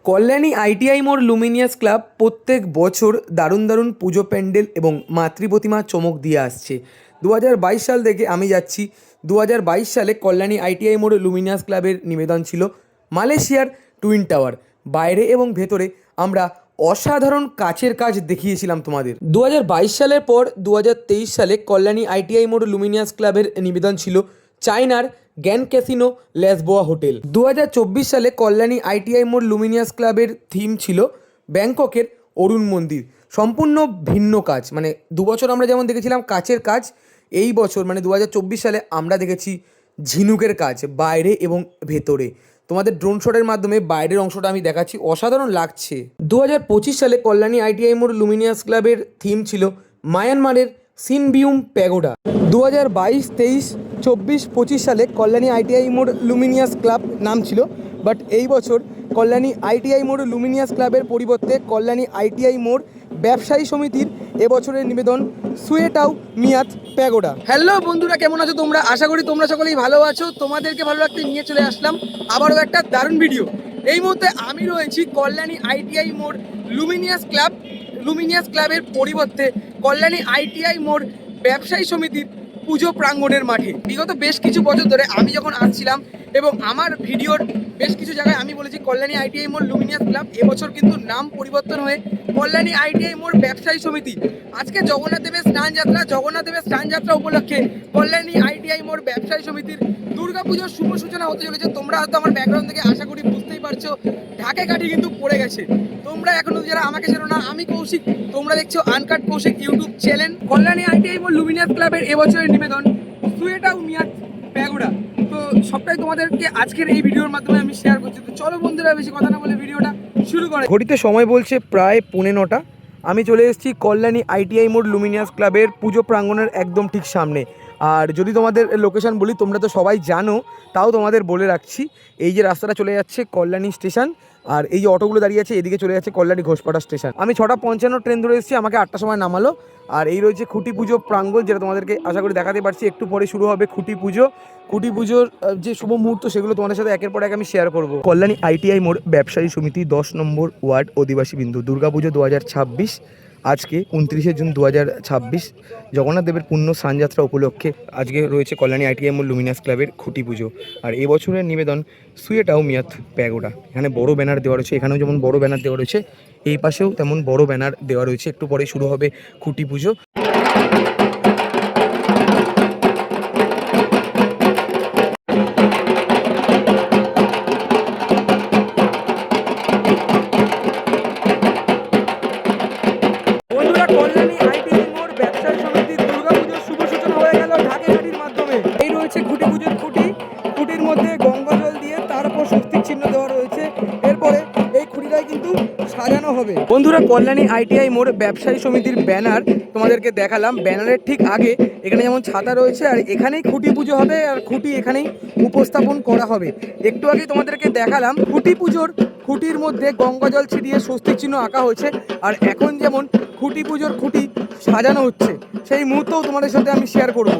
Kalyani ITI মোড় Luminous club প্রত্যেক বছর দারুণ দারুণ পুজো প্যান্ডেল এবং মাতৃপ্রতিমা চমক দিয়ে আসছে। 2022 সাল থেকে আমি যাচ্ছি। 2022 সালে কল্যাণী আইটিআই মোড় লুমিনিয়াস ক্লাবের নিবেদন ছিল মালয়েশিয়ার টুইন টাওয়ার। বাইরে এবং ভেতরে আমরা অসাধারণ কাচের কাজ দেখিয়েছিলাম তোমাদের। 2022 সালের পর 2023 সালে কল্যাণী আইটিআই মোড় লুমিনিয়াস ক্লাবের নিবেদন ছিল চায়নার গ্র্যান্ড ক্যাসিনো ল্যাসবোয়া হোটেল। 2024 সালে কল্যাণী আইটিআই মোড় লুমিনিয়াস ক্লাবের থিম ছিল ব্যাংককের অরুণ মন্দির। সম্পূর্ণ ভিন্ন কাজ, মানে 2 বছর আমরা যেমন দেখেছিলাম কাচের কাজ, এই বছর মানে 2024 সালে আমরা দেখেছি ঝিনুকের কাজ বাইরে এবং ভেতরে। তোমাদের ড্রোন শটের মাধ্যমে বাইরের অংশটা আমি দেখাচ্ছি, অসাধারণ লাগছে। 2025 সালে কল্যাণী আইটিআই মোড় লুমিনিয়াস ক্লাবের থিম ছিল মায়ানমারের সিনবিউম প্যাগোডা। 2022, 23, 24, 25 সালে কল্যাণী আইটিআই মোড় লুমিনিয়াস ক্লাব নাম ছিল, বাট এই বছর কল্যাণী আইটিআই মোড় লুমিনিয়াস ক্লাবের পরিবর্তে কল্যাণী আইটিআই মোড় ব্যবসায়ী সমিতির এবছরের নিবেদন সুয়েটাউ মিয়াত প্যাগোডা। হ্যালো বন্ধুরা, কেমন আছো তোমরা? আশা করি তোমরা সকলেই ভালো আছো। তোমাদেরকে ভালো রাখতে নিয়ে চলে আসলাম আবারও একটা দারুণ ভিডিও। এই মুহূর্তে আমি রয়েছি কল্যাণী আইটিআই মোড় লুমিনিয়াস ক্লাবের পরিবর্তে কল্যাণী আইটিআই মোড় ব্যবসায়ী সমিতির পুজো প্রাঙ্গণের মাঠে। বিগত বেশ কিছু বছর ধরে আমি যখন আসছিলাম এবং আমার ভিডিওর বেশ কিছু জায়গায় আমি বলেছি কল্যাণী আইটিআই মোড় লুমিনিয়াস ক্লাব, এবছর কিন্তু নাম পরিবর্তন হয়ে কল্যাণী আইটিআই মোড় ব্যবসায়ী সমিতি। আজকে জগন্নাথ দেবের স্নানযাত্রা উপলক্ষে কল্যাণী আইটিআই মোড় ব্যবসায়ী সমিতির দুর্গাপুজোর শুভ সূচনা হতে চলেছে। তোমরা হয়তো আমার ব্যাকগ্রাউন্ড থেকে আশা করি বুঝতেই পারছো, ঢাকে কাঠি কিন্তু পড়ে গেছে। তোমরা এখনো যারা আমাকে চেনো না, আমি কৌশিক, তোমরা দেখছো uncut Koushik YouTube channel. Kalyani ITI মোড় লুমিনিয়াস ক্লাবের এবছরের নিবেদন সুয়েটাউ মিয়াত প্যাগোডা। তো সবটাই তোমাদেরকে আজকের এই ভিডিওর মাধ্যমে আমি শেয়ার করছি। তো চলো বন্ধুরা, বেশি কথা না বলে ভিডিওটা শুরু করে। ঘড়িতে সময় বলছে প্রায় 9:45। আমি চলে এসেছি কল্যাণী আইটিআই মোড় লুমিনিয়াস ক্লাবের পুজো প্রাঙ্গণের একদম ঠিক সামনে। আর যদি তোমাদের লোকেশন বলি, তোমরা তো সবাই জানো, তাও তোমাদের বলে রাখছি। এই যে রাস্তাটা চলে যাচ্ছে কল্যাণী স্টেশন, আর এই যে অটোগুলো দাঁড়িয়ে আছে এদিকে চলে যাচ্ছে কল্যাণী ঘোষপাড়া স্টেশন। আমি 6:55 ট্রেন ধরে এসেছি, আমাকে 8টার সময় নামালো। আর এই রয়েছে খুঁটি পুজো প্রাঙ্গণ, যেটা তোমাদেরকে আশা করি দেখাতে পারছি। একটু পরে শুরু হবে খুঁটি পুজোর যে শুভ মুহূর্ত, সেগুলো তোমাদের সাথে একের পর এক আমি শেয়ার করব। কল্যাণী আইটিআই মোড় ব্যবসায়ী সমিতি 10 নম্বর ওয়ার্ড অধিবাসী বিন্দু, দুর্গাপুজো 2026। আজকে 29শে জুন 2026, জগন্নাথ দেবের পূর্ণ স্নানযাত্রা উপলক্ষে আজকে রয়েছে কল্যাণী আইটিআই মোড় লুমিনিয়াস ক্লাবের খুঁটি পুজো। আর এবছরের নিবেদন সুয়েটাউ মিয়াত প্যাগোডা। এখানে বড় ব্যানার দেওয়া রয়েছে, এখানেও যেমন বড় ব্যানার দেওয়া রয়েছে, এই পাশেও তেমন বড় ব্যানার দেওয়া রয়েছে। একটু পরে শুরু হবে খুঁটি পুজো। কল্যাণী আইটিআই মোড় ব্যবসায়ী সমিতির দুর্গাপুজোর শুভ সূচনা হয়ে গেল ঢাকে কাঠির মাধ্যমে। এই রয়েছে খুঁটি পুজোর খুঁটির মধ্যে গঙ্গা জল দিয়ে তার উপর স্বস্তিক চিহ্ন দেওয়া রয়েছে। এরপরে এই খুঁটিটাই কিন্তু সাজানো হবে। বন্ধুরা, কল্যাণী আইটিআই মোড় ব্যবসায়ী সমিতির ব্যানার তোমাদেরকে দেখালাম। ব্যানারের ঠিক আগে এখানে যেমন ছাতা রয়েছে, আর এখানেই খুঁটি পুজো হবে, আর খুঁটি এখানেই উপস্থাপন করা হবে। একটু আগে তোমাদেরকে দেখালাম খুঁটির মধ্যে গঙ্গা জল ছিটিয়ে স্বস্তিক চিহ্ন আঁকা হয়েছে। আর এখন যেমন খুঁটি পুজোর খুঁটি সাজানো হচ্ছে, সেই মুহূর্তও তোমাদের সাথে আমি শেয়ার করব।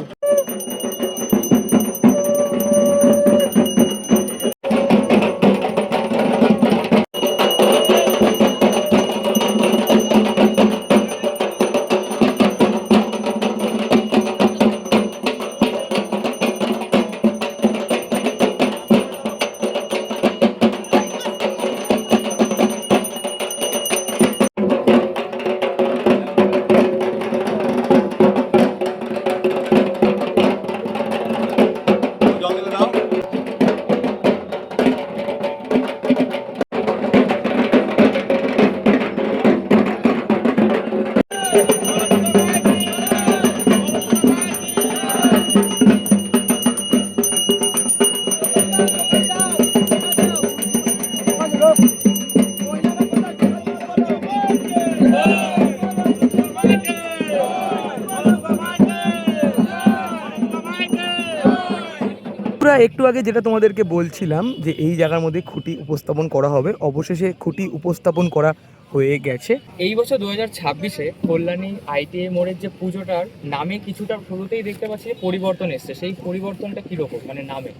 একটু আগে যেটা তোমাদেরকে বলছিলাম যে এই জায়গার মধ্যে খুঁটি উপস্থাপন করা হবে, অবশেষে খুঁটি উপস্থাপন করা হয়ে গেছে। এই বছর 2026-এ কল্যাণী আইটিআই মোড়ের যে পুজোটার নামে কিছুটা শুরুতেই দেখতে পাচ্ছি পরিবর্তন এসছে। সেই পরিবর্তনটা কীরকম, মানে নামে?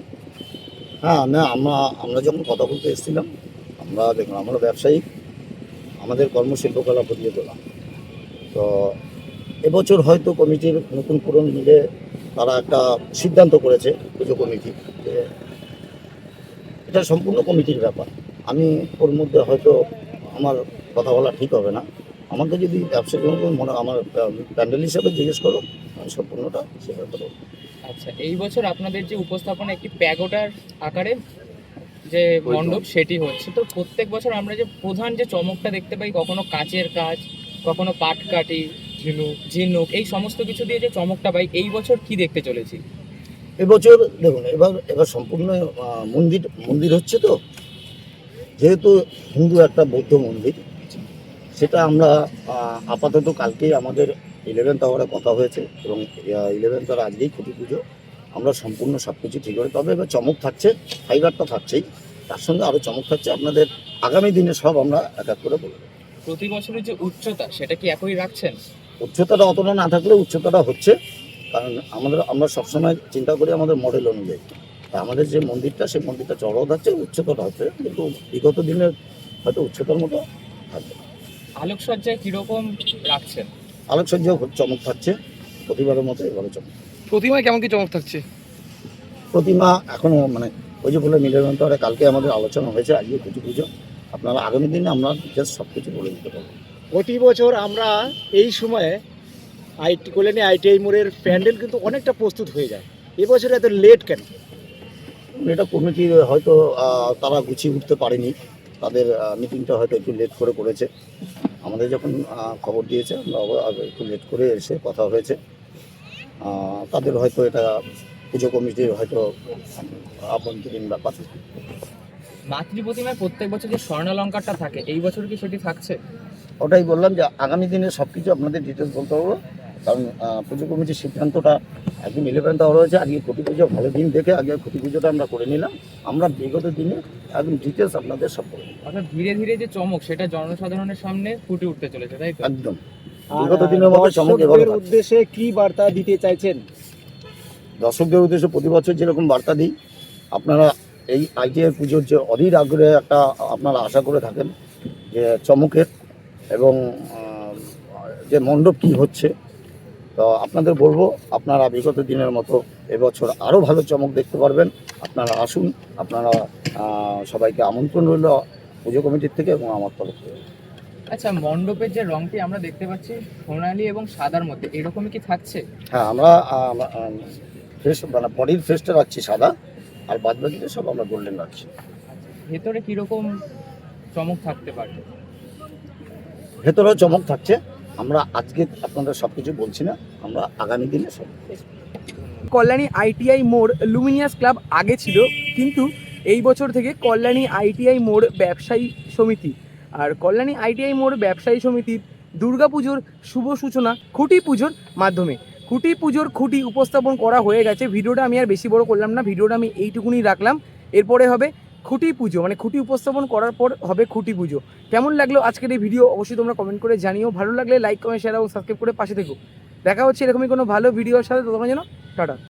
হ্যাঁ, আমরা যখন কথা বলতে এসেছিলাম, আমরা দেখুন, আমরা ব্যবসায়ী, আমাদের কর্মশিল্পকলা ফুটিয়ে তোলা। তো এবছর হয়তো কমিটির নতুন পুরনো মিলে তারা একটা সিদ্ধান্ত করেছে, পুজো কমিটি, যে এটা সম্পূর্ণ কমিটির ব্যাপার। আমি ওর মধ্যে হয়তো আমার কথা বলা ঠিক হবে না। আমাকে যদি ব্যবসায়ী মনে আমার প্যান্ডেল হিসাবে জিজ্ঞেস করো, আমি সম্পূর্ণটা সেটা করবো। আচ্ছা, এই বছর আপনাদের যে উপস্থাপনা একটি প্যাগোডার আকারে যে মণ্ডপ সেটি হচ্ছে, তো প্রত্যেক বছর আমরা যে প্রধান যে চমকটা দেখতে পাই, কখনো কাচের কাজ, কখনো পাটকাঠি, ঝিনুক, এই সমস্ত কিছু দিয়ে যে চমকটা পাই, এই বছর কি দেখতে চলেছি? এবছর দেখুন, এবার সম্পূর্ণ মন্দির হচ্ছে। তো যেহেতু হিন্দু একটা বৌদ্ধ মন্দির, সেটা আমরা আপাতত কালকেই আমাদের 11th আওয়ারে কথা হয়েছে এবং 11th আওয়ার আজকেই খুঁটি পুজো। আমরা সম্পূর্ণ সব কিছু ঠিক করে, তবে এবার চমক থাকছে, ফাইবারটা থাকছেই, তার সঙ্গে আরও চমক থাকছে। আপনাদের আগামী দিনে সব আমরা এক এক করে বলবো। প্রতি বছরের যে উচ্চতা সেটা কি একই রাখছেন? উচ্চতাটা অতটা না থাকলেও উচ্চতাটা হচ্ছে, কারণ আমরা সবসময় চিন্তা করি আমাদের মডেল অনুযায়ী। তা আমাদের যে মন্দিরটা, সেই মন্দিরটা চড়াও থাকছে, উচ্চতাটা হচ্ছে, কিন্তু বিগত দিনের হয়তো উচ্চতার মতো থাকবে। আলোকসজ্জায় কিরকম রাখছেন? আলোকসজ্জাও খুব চমক থাকছে, প্রতিবারের মতো এবারে চমক। প্রতিমায় কেমন কি চমক থাকছে? প্রতিমা এখনও মানে ওই যে বলে মিলনন্তরে কালকে আমাদের আলোচনা হয়েছে, আজকে খুঁটি পুজো। আপনারা আগামী দিনে আমরা জাস্ট সব কিছু বলে দিতে পারবো। প্রতি বছর আমরা এই সময়ে কল্যাণী আইটিআই মোড়ের প্যান্ডেল কিন্তু অনেকটা প্রস্তুত হয়ে যায়, এবছর এত লেট কেন? এটা কমিটি হয়তো তারা গুছিয়ে উঠতে পারেনি, তাদের মিটিংটা হয়তো একটু লেট করে করেছে। আমাদের যখন খবর দিয়েছে, আমরা একটু লেট করে এসে কথা হয়েছে। তাদের হয়তো এটা পুজো কমিটির হয়তো আভ্যন্তরীণ ব্যাপার। মাতৃ প্রতিমায় প্রত্যেক বছর যে স্বর্ণালঙ্কারটা থাকে, এই বছর কি সেটি থাকছে? ওটাই বললাম যে আগামী দিনে সব কিছু আপনাদের ডিটেলস বলতে পারবো, কারণ পুজো কমিটির সিদ্ধান্তটা একদিন 11th আওয়ার হয়েছে। আজকে খুঁটি পুজো ভালো দিন দেখে আগে খুঁটি পুজোটা আমরা করে নিলাম। আমরা বিগত দিনে একদম ডিটেলস আপনাদের সব বলবো। অর্থাৎ ধীরে ধীরে যে চমক সেটা জনসাধারণের সামনে ফুটে উঠতে চলেছে, তাই তো? একদম বিগত দিনের মতো চমক এবারে দর্শকদের থাকবে। উদ্দেশ্যে কি বার্তা দিতে চাইছেন? দর্শকদের উদ্দেশ্যে প্রতি বছর যেরকম বার্তা দিই, আপনারা এই আইটিআই পুজোর যে অধীর আগ্রহে একটা আপনারা আশা করে থাকেন যে চমকের, এবং যে মণ্ডপ কী হচ্ছে, তো আপনাদের বলবো আপনারা বিগত দিনের মতো এবছর আরও ভালো চমক দেখতে পারবেন। আপনারা আসুন, আপনারা সবাইকে আমন্ত্রণ রইল পুজো কমিটির থেকে এবং আমার তরফ থেকে। আচ্ছা, মণ্ডপের যে রংটি আমরা দেখতে পাচ্ছি সোনালী এবং সাদার মধ্যে, এরকমই কি থাকছে? হ্যাঁ, আমরা ফ্রেশ মানে বডির ফ্রেশটা রাখছি সাদা, আর বাদ বাকিটা সব আমরা গোল্ডেন রাখছি। ভেতরে কিরকম চমক থাকতে পারে? ভেতরেও চমক থাকছে, আমরা আজকে আপনাদের সব কিছু বলছি না, আমরা আগামী দিনে সব। কল্যাণী আইটিআই মোড় লুমিনিয়াস ক্লাব আগে ছিল, কিন্তু এই বছর থেকে কল্যাণী আইটিআই মোড় ব্যবসায়ী সমিতি আর কল্যাণী আইটিআই মোড় ব্যবসায়ী সমিতির দুর্গাপুজোর শুভ সূচনা খুঁটি পুজোর মাধ্যমে। খুঁটি পুজোর খুঁটি উপস্থাপন করা হয়ে গেছে। ভিডিওটা আমি আর বেশি বড় করলাম না, ভিডিওটা আমি এইটুকুনি রাখলাম। এরপরে হবে খুঁটি পুজো, মানে খুঁটি উপস্থাপন করার পর হবে খুঁটি পুজো। কেমন লাগলো আজকের এই ভিডিও অবশ্যই তোমরা কমেন্ট করে জানিও। ভালো লাগলে লাইক কমেন্ট শেয়ার এবং সাবস্ক্রাইব করে পাশে থেকো। দেখা হচ্ছে এরকমই কোনো ভালো ভিডিওর সাথে, ততক্ষণ যেন টাটা।